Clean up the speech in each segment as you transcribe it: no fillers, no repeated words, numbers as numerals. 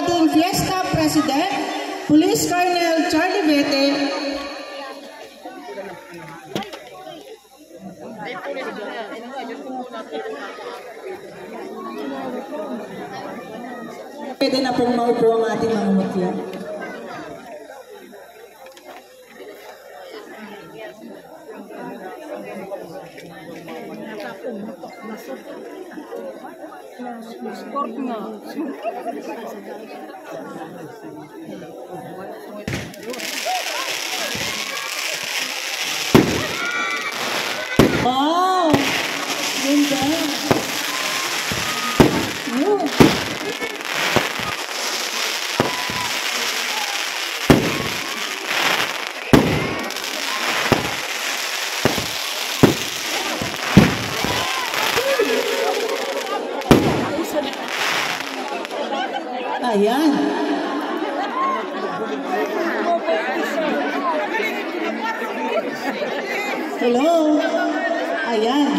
ating Fiesta President, Police Colonel Charlie Vete. Pwede na pong maupo ang ating mga mutya. Sport nga. Wow! Ganda! Oh. Ayan. Hello. Ayan.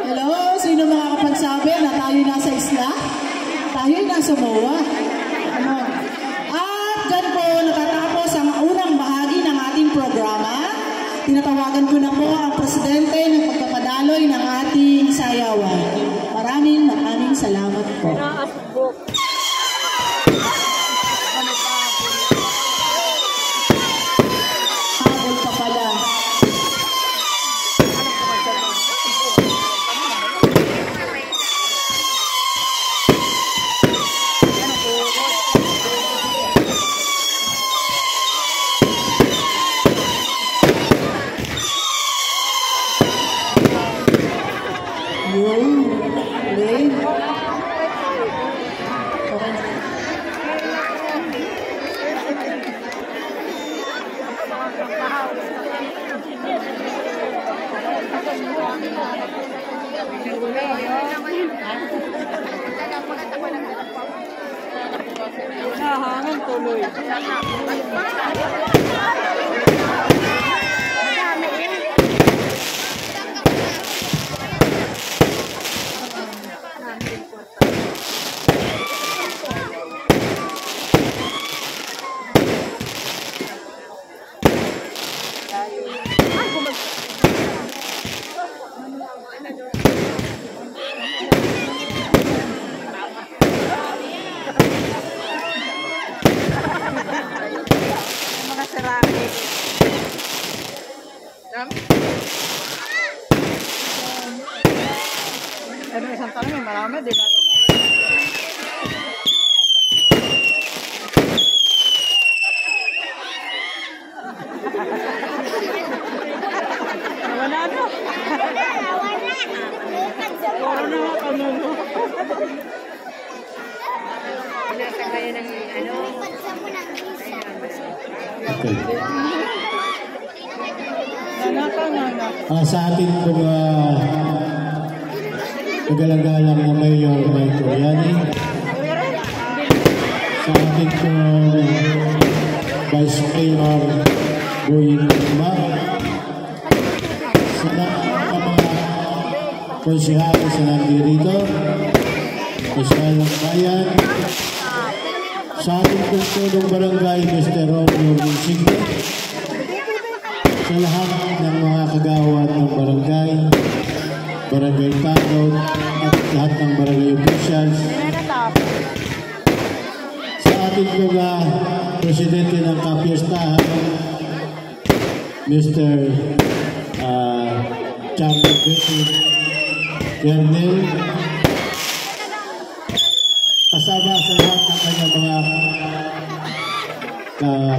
Hello. Sino makakapagsabi na tayo nasa isla? Tayo nasa MOA. Ano? At dyan po natatapos ang unang bahagi ng ating programa. Tinatawagan ko na po ang presidente ng pagpapadaloy ng ating sayawan. Maraming salamat po. Habol pa pala. Nahangan tuloy. Ano isang tanong may marami, di ba? Wala na. Wala na kami. Nasa kaya ng ano? Sa ating mga nagalang-galang na Mayor Mike Toriani, sa ating Vice Mayor Boying Ma, sa mga konsehali sa nandirito, konsehal ng bayan, sa ating tulong barangay Mr. Romeo Monsignor, sa lahat ng mga kagawad ng barangay, barangay tanod, at lahat ng barangay officials, sa ating mga presidente ng kapiestahan, Mr. Charlie Vete, Colonel, kasama sa lahat ng kanyang mga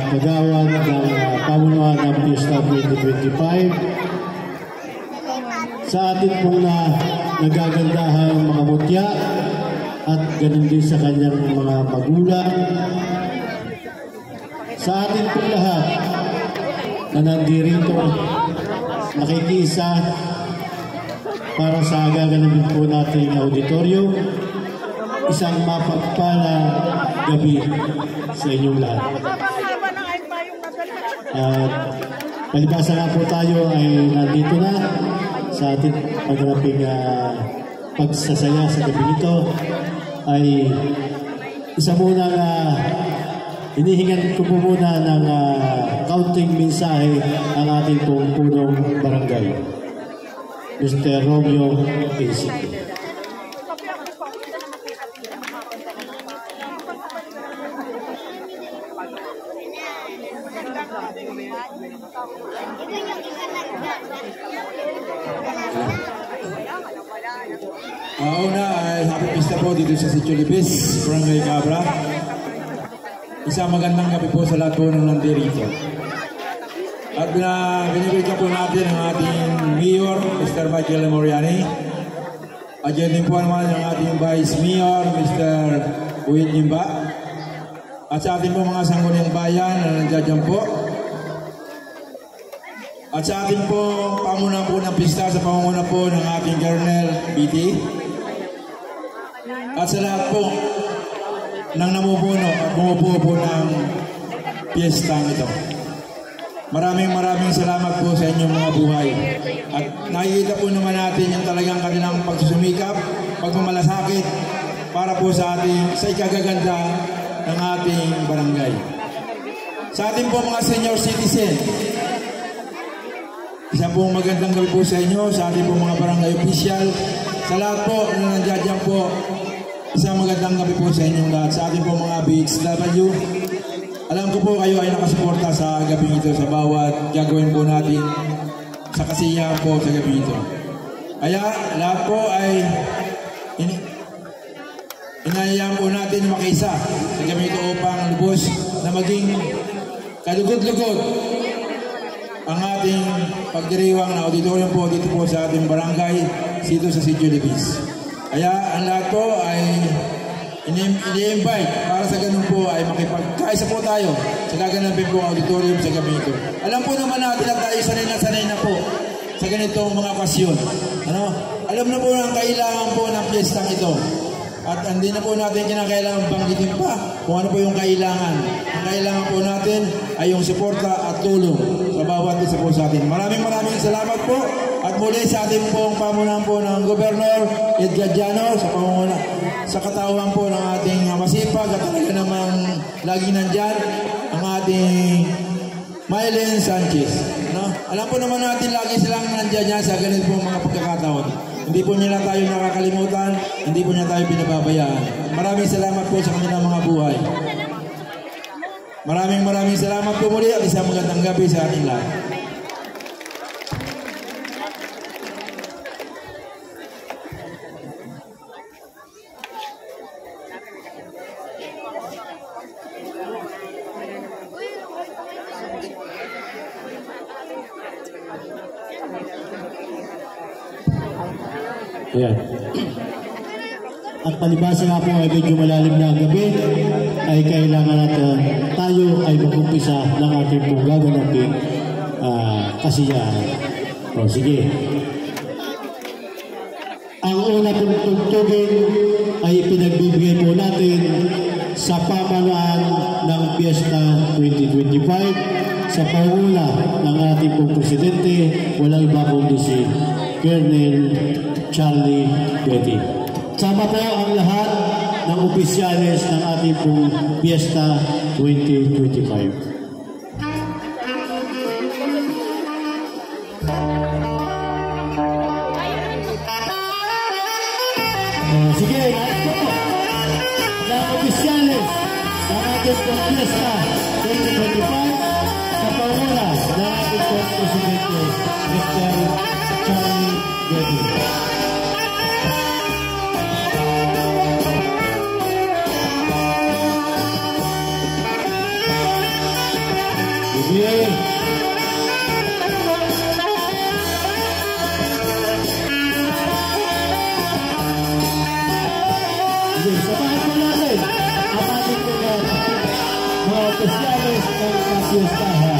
kagawad ng pamunuan ng Fiesta 2025, sa ating pong nagagandahang mga mutya at ganun din sa kanyang mga magulang, sa ating pong lahat na nandirito nakikisa para sa gaganapin po nating auditoryo, isang mapagpalang gabi sa inyong lahat. At palibasa na po tayo ay nandito na sa ating maganaping pagsasaya sa gabi ito ay isa muna hinihingan ko po muna ng counting mensahe ang ating pong punong barangay, Mr. Romeo Pinsi. Una ay happy pista po dito sa Sitio Libis, Barangay Cabra. Isang magandang gabi po sa lahat po ng nandirito. At binibigyan po natin ang ating Mayor, Mr. Michael Moriani. At yun din po naman ang ating Vice Mayor, Mr. Uwit Nimba. At sa ating po mga sangguniang bayan na nandiyan po. At sa ating po pamuna po ng pista sa pamumuno po ng ating Colonel BT. At sa lahat po ng namumuno at bumubuo po ng piyestang ito. Maraming salamat po sa inyong mga buhay. At nakikita po naman natin yung talagang kanilang pagsusumikap, pagmamalasakit para po sa ikagaganda ng ating barangay. Sa ating po mga senior citizen, isang pong magandang gabi po sa inyo, sa ating pong mga barangay official, sa lahat po na nandiyan po, isang magandang gabi po sa inyong lahat. Sa ating pong mga BHW, alam ko po kayo ay nakasuporta sa gabi ito, sa bawat gagawin po natin sa kasiyahan po sa gabi ito. Kaya lahat po ay inayayaan po natin makiisa sa gabi ito upang lubos na maging kalugod-lugod ang ating pagdiriwang na auditorium po dito po sa ating barangay dito sa Sitio Libis. Kaya ang lahat po ay ini-invite para sa ganun po ay makipagkaisa po tayo sa gaganapin po auditorium sa gabi ito. Alam po naman natin na tayo sanay na po sa ganitong mga okasyon. Alam na po ang kailangan po ng piyestang ito. At hindi na po natin kinakailangan banggitin pa kung ano po yung kailangan. Ang kailangan po natin ay yung suporta at tulong sa bawat isa po sa atin. Maraming salamat po. At muli sa ating pong pamunan po ng Gobernador Edgar Llano sa katawan po ng ating masipag at talaga namang lagi nandyan ang ating Mylene Sanchez. Alam po naman natin lagi silang nandyan sa ganito pong mga pagkakataon. Hindi po nila tayo nakakalimutan, hindi po niya tayo pinababayaan. Maraming salamat po sa kanilang mga buhay. Maraming salamat po muli at isang magandang gabi sa ating lahat. Ayan. At palibasa nga po ay medyo malalim na ang gabi, ay kailangan natin tayo ay mag-umpisa ng ating pong gaganaping kasiyahan. O sige. Ang una pong tugtugin ay pinagbibigay po natin sa pamalaan ng Fiesta 2025 sa panguna ng ating pong presidente, walang iba kundi si Colonel Charlie Betty. Sama po ang lahat ng opisyales ng ating pong Fiesta 2025. Sige, nais po ng opisyales ng ating pong Fiesta 2025 sa panguna ng ating pong presidente, Mr. Charlie Betty. Sige. Sabahan po natin ang ating mga opisyales ng fiestahan.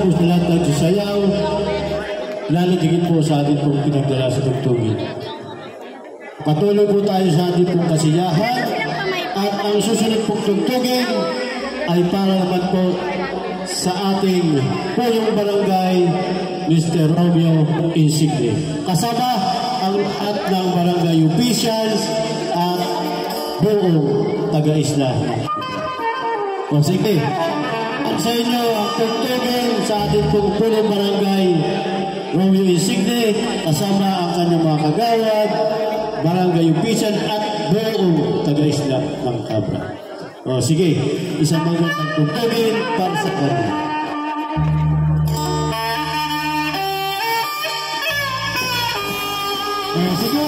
po sa lahat ng sasayaw, lalo tigit po sa ating pong pinagdala sa tugtugin. Patuloy po tayo sa ating pong kasiyahan at ang susunod pong tugtugin ay para naman po sa ating Pulong Barangay Mr. Romeo Insigne. Kasama ang lahat ng barangay officials at buong taga-isla. O sige, ang sa inyo ang tugtugin sa ating pong Pulong Barangay Romeo Insigne, kasama ang kanyang mga kagawad, barangay official at buong taga-isla ng Cabra. O sige, isang magandang tugtugin para sa kanya. O sige.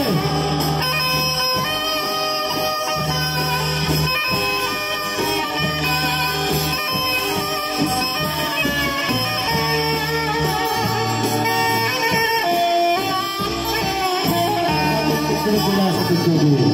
Mula sa tugtugin.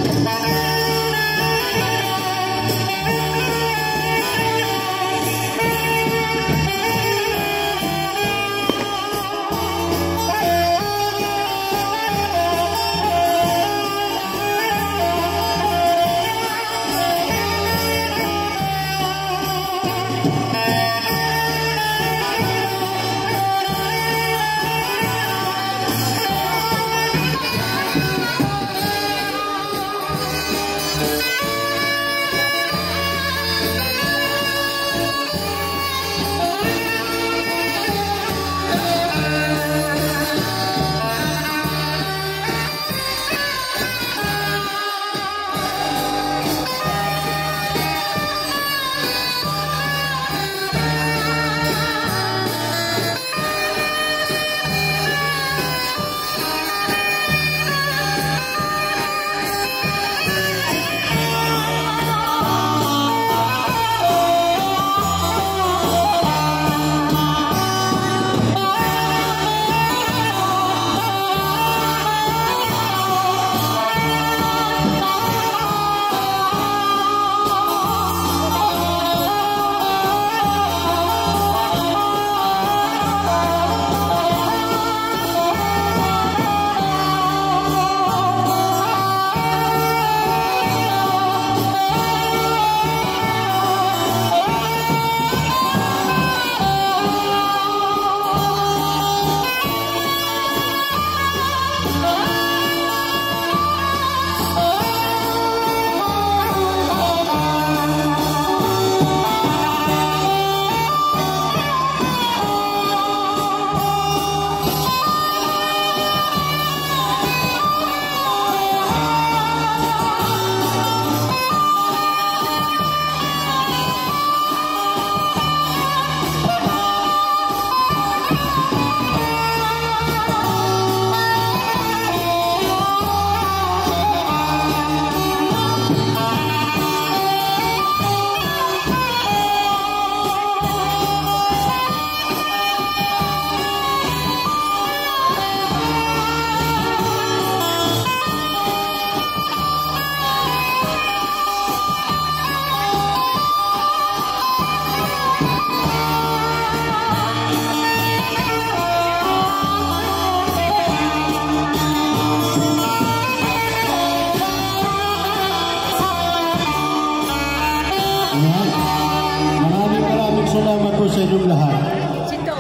Maraming salamat po sa inyong lahat.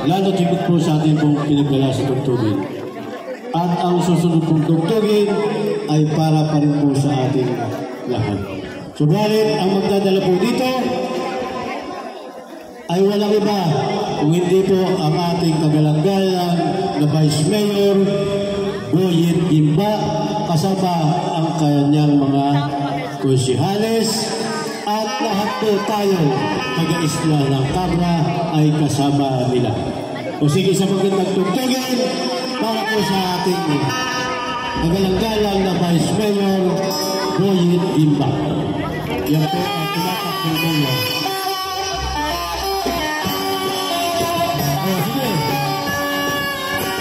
Lalo tigit po sa ating pong pinagdala sa tugtugin. At ang susunod pong tugtugin ay para pa rin po sa ating lahat. Subalit, ang magdadala po dito ay walang iba kung hindi po ang ating kagalang-galang na Vice Mayor Boyet Gimba, kasama ang kanyang mga konsihales at lahat po tayo taga-isla ng Cabra ay kasama nila. O sige, sa magandang tugtugin para po sa ating kagalang-galang na Vice Mayor Boyet Gimba. Yan po ang tumatakbong mayor. O sige,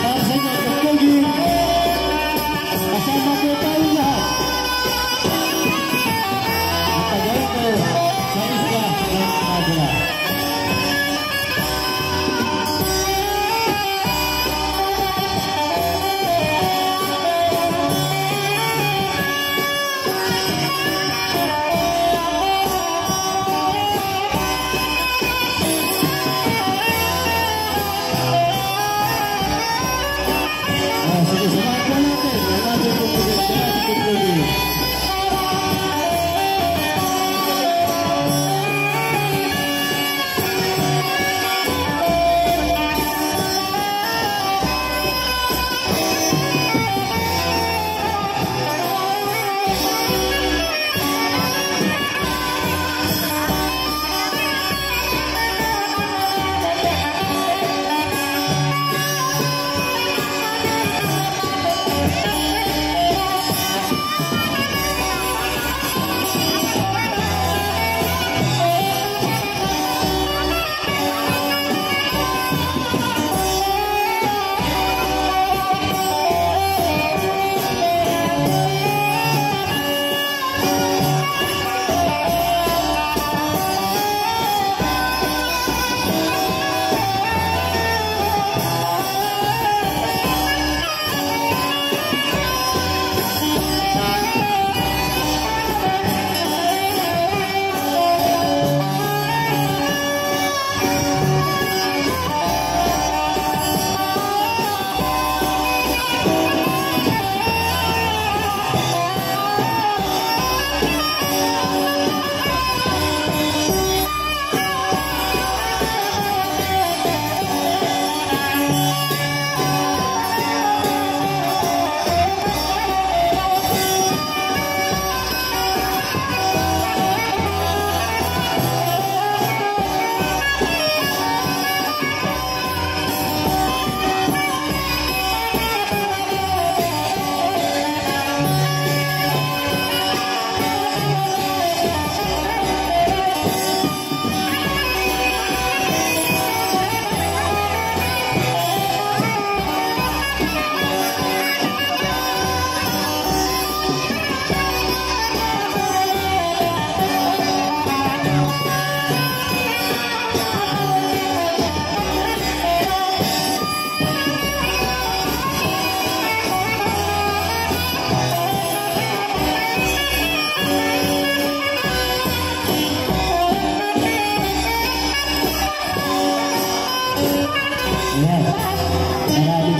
para sa inyo tugtugin, kasama po tayo lahat. Matagal ko sa isla ng Cabra.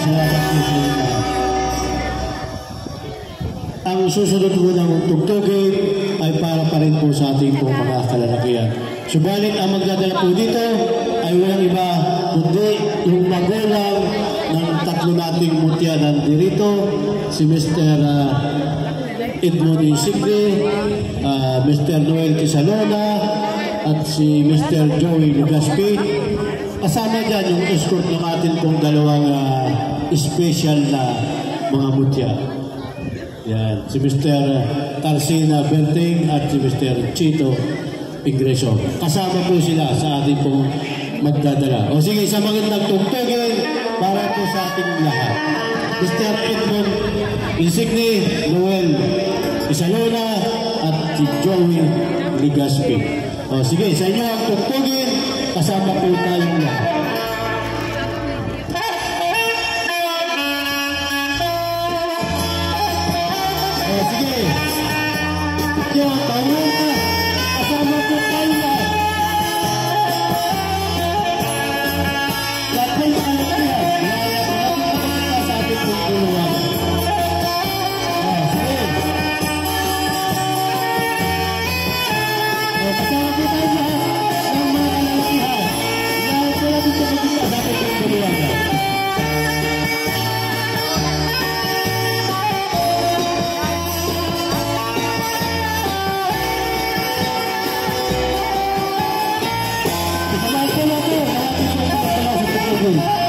salamat po sa inyo lahat. Ang susunod po ng tugtugin ay para pa rin po sa ating po mga kalalakihan. Subalit ang magdadala po dito ay walang iba kundi yung magulang ng tatlo nating mutya nandirito, si Mr. Edmond Insigne, Mr. Noel Quisalona, at si Mr. Joey Legaspi. Kasama dyan yung escort ng atin pong dalawang special na mga mutya. Yan, si Mr. Tarsina Berting at si Mr. Chito Ingreso. Kasama po sila sa ating pong magdadala. O sige, sa magandang tugtugin para po sa ating lahat. Mr. Edmond Insigne, Noel Quisalona at si Joey Legaspi. O sige, sa inyo ang tugtugin, kasama po tayong lahat. O sige, kaya tayo na, kasama po tayo lahat. Lahat ng kalakrihan, lahat sa ating pong tulungan. O sige. O kasama po tayo lahat ng mga kalakrihan. Lahat po natin sa pagkita sa ating pong tulungan. Salamat po natin sa ating pagkita sa pagkita.